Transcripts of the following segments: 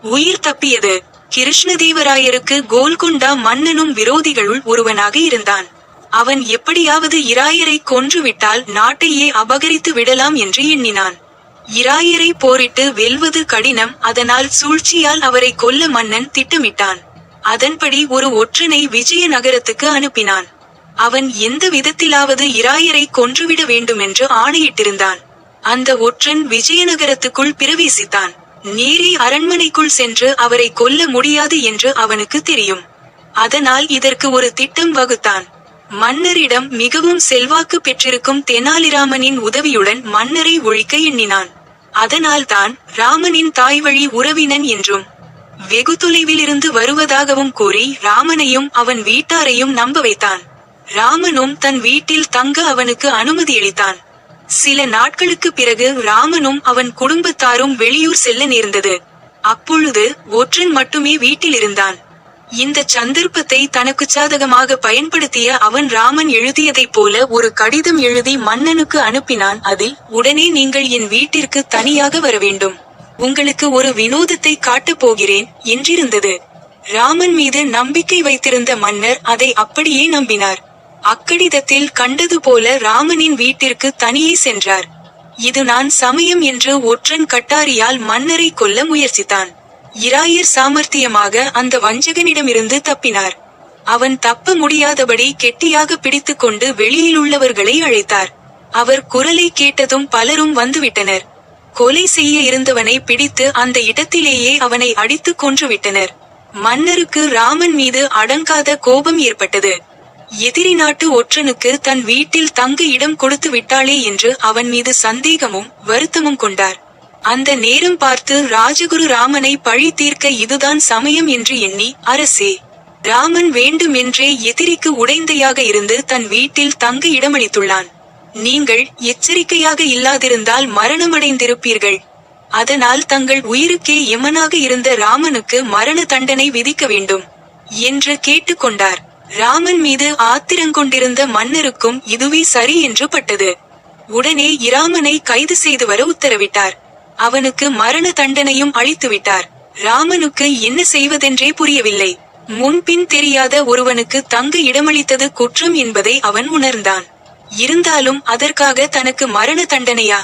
உயிர் தப்பியது. கிருஷ்ணதேவராயருக்கு கோல்கொண்டா மன்னனும் விரோதிகளுள் ஒருவனாக இருந்தான். அவன் எப்படியாவது இராயரை கொன்றுவிட்டால் நாட்டையே அபகரித்து விடலாம் என்று எண்ணினான். இராயரை போரிட்டு வெல்வது கடினம், அதனால் சூழ்ச்சியால் அவரை கொல்ல மன்னன் திட்டமிட்டான். அதன்படி ஒரு ஒற்றனை விஜயநகரத்துக்கு அனுப்பினான். அவன் எந்த விதத்திலாவது இராயரை கொன்றுவிட வேண்டுமென்று ஆணையிட்டிருந்தான். அந்த ஒற்றன் விஜயநகரத்துக்குள் பிரவேசித்தான். நேரே அரண்மனைக்குள் சென்று அவரை கொல்ல முடியாது என்று அவனுக்கு தெரியும். அதனால் இதற்கு ஒரு திட்டம் வகுத்தான். மன்னரிடம் மிகவும் செல்வாக்கு பெற்றிருக்கும் தெனாலிராமனின் உதவியுடன் மன்னரை ஒழிக்க எண்ணினான். அதனால்தான் ராமனின் தாய்வழி உறவினன் என்றும் வெகு தொலைவிலிருந்து வருவதாகவும் கூறி ராமனையும் அவன் வீட்டாரையும் நம்ப வைத்தான். ராமனும் தன் வீட்டில் தங்க அவனுக்கு அனுமதியளித்தான். சில நாட்களுக்கு பிறகு ராமனும் அவன் குடும்பத்தாரும் வெளியூர் செல்ல நேர்ந்தது. அப்பொழுது ஒற்றன் மட்டுமே வீட்டில் இருந்தான். இந்த சந்தர்ப்பத்தை தனக்கு சாதகமாக பயன்படுத்திய அவன் ராமன் எழுதியதைப் போல ஒரு கடிதம் எழுதி மன்னனுக்கு அனுப்பினான். அதில், உடனே நீங்கள் என் வீட்டிற்கு தனியாக வர வேண்டும், உங்களுக்கு ஒரு வினோதத்தை காட்டப் போகிறேன் என்றிருந்தது. ராமன் மீது நம்பிக்கை வைத்திருந்த மன்னர் அதை அப்படியே நம்பினார். அக்கடிதத்தில் கண்டது போல ராமனின் வீட்டிற்கு தனியே சென்றார். இது நான் சமயம் என்று ஒற்றன் கட்டாரியால் மன்னரை கொல்ல முயற்சித்தான். இராயர் சாமர்த்தியமாக அந்த வஞ்சகனிடமிருந்து தப்பினார். அவன் தப்ப முடியாதபடி கெட்டியாக பிடித்து கொண்டு வெளியிலுள்ளவர்களை அழைத்தார். அவர் குரலை கேட்டதும் பலரும் வந்துவிட்டனர். கொலை செய்ய இருந்தவனை பிடித்து அந்த இடத்திலேயே அவனை அடித்து கொன்றுவிட்டனர். மன்னருக்கு ராமன் மீது அடங்காத கோபம் ஏற்பட்டது. எதிரி நாட்டு ஒற்றனுக்கு தன் வீட்டில் தங்க இடம் கொடுத்து விட்டாளே என்று அவன் மீது சந்தேகமும் வருத்தமும் கொண்டார். அந்த நேரம் பார்த்து ராஜகுரு ராமனை பழி தீர்க்க இதுதான் சமயம் என்று எண்ணி, அரசே, ராமன் வேண்டுமென்றே எதிரிக்கு உடைந்தையாக இருந்து தன் வீட்டில் தங்க இடமளித்துள்ளான். நீங்கள் எச்சரிக்கையாக இல்லாதிருந்தால் மரணமடைந்திருப்பீர்கள். அதனால் தங்கள் உயிருக்கே எமனாக இருந்த ராமனுக்கு மரண தண்டனை விதிக்க வேண்டும் என்று கேட்டுக்கொண்டார். ராமன் மீது ஆத்திரங்கொண்டிருந்த மன்னருக்கும் இதுவே சரி என்று பட்டது. உடனே இராமனை கைது செய்து வர உத்தரவிட்டார். அவனுக்கு மரண தண்டனையும் அளித்துவிட்டார். ராமனுக்கு என்ன செய்வதென்றே புரியவில்லை. முன்பின் தெரியாத ஒருவனுக்கு தங்க இடமளித்தது குற்றம் என்பதை அவன் உணர்ந்தான். இருந்தாலும் அதற்காக தனக்கு மரண தண்டனையா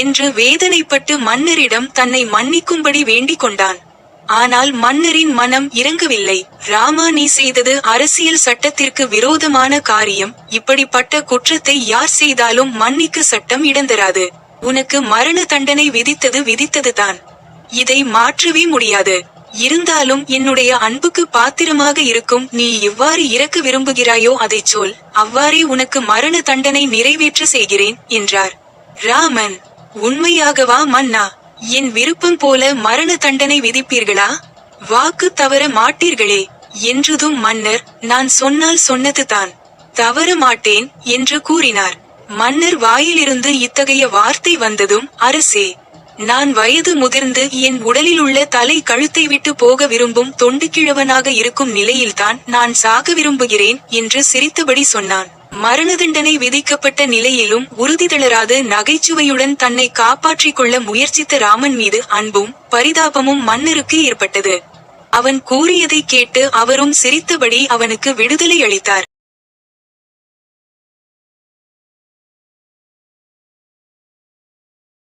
என்று வேதனைப்பட்டு மன்னரிடம் தன்னை மன்னிக்கும்படி வேண்டிக் கொண்டான். ஆனால் மன்னரின் மனம் இறங்கவில்லை. ராமா, நீ செய்தது அரசியல் சட்டத்திற்கு விரோதமான காரியம். இப்படிப்பட்ட குற்றத்தை யார் செய்தாலும் மன்னிக்க சட்டம் இடந்தராது. உனக்கு மரண தண்டனை விதித்ததுதான். இதை மாற்றவே முடியாது. இருந்தாலும் என்னுடைய அன்புக்கு பாத்திரமாக இருக்கும் நீ எவ்வாறு இறக்க விரும்புகிறாயோ அதைச் சொல், அவ்வாறே உனக்கு மரண தண்டனை நிறைவேற்ற செய்கிறேன் என்றார். ராமன், உண்மையாகவா மன்னா? என் விருப்பம் போல மரண தண்டனை விதிப்பீர்களா? வாக்கு தவற மாட்டீர்களே என்றதும் மன்னர், நான் சொன்னால் சொன்னதுதான், தவற மாட்டேன் என்று கூறினார். மன்னர் வாயிலிருந்து இத்தகைய வார்த்தை வந்ததும், அரசே, நான் வயது முதிர்ந்து என் உடலில் உள்ள தலை கழுத்தை விட்டு போக விரும்பும் தொண்டு கிழவனாக இருக்கும் நிலையில்தான் நான் சாக விரும்புகிறேன் என்று சிரித்தபடி சொன்னான். மரண தண்டனை விதிக்கப்பட்ட நிலையிலும் உறுதி தளராது நகைச்சுவையுடன் தன்னை காப்பாற்றிக் கொள்ள முயற்சித்த ராமன் மீது அன்பும் பரிதாபமும் மன்னருக்கு ஏற்பட்டது. அவன் கூறியதை கேட்டு அவரும் சிரித்தபடி அவனுக்கு விடுதலை அளித்தார்.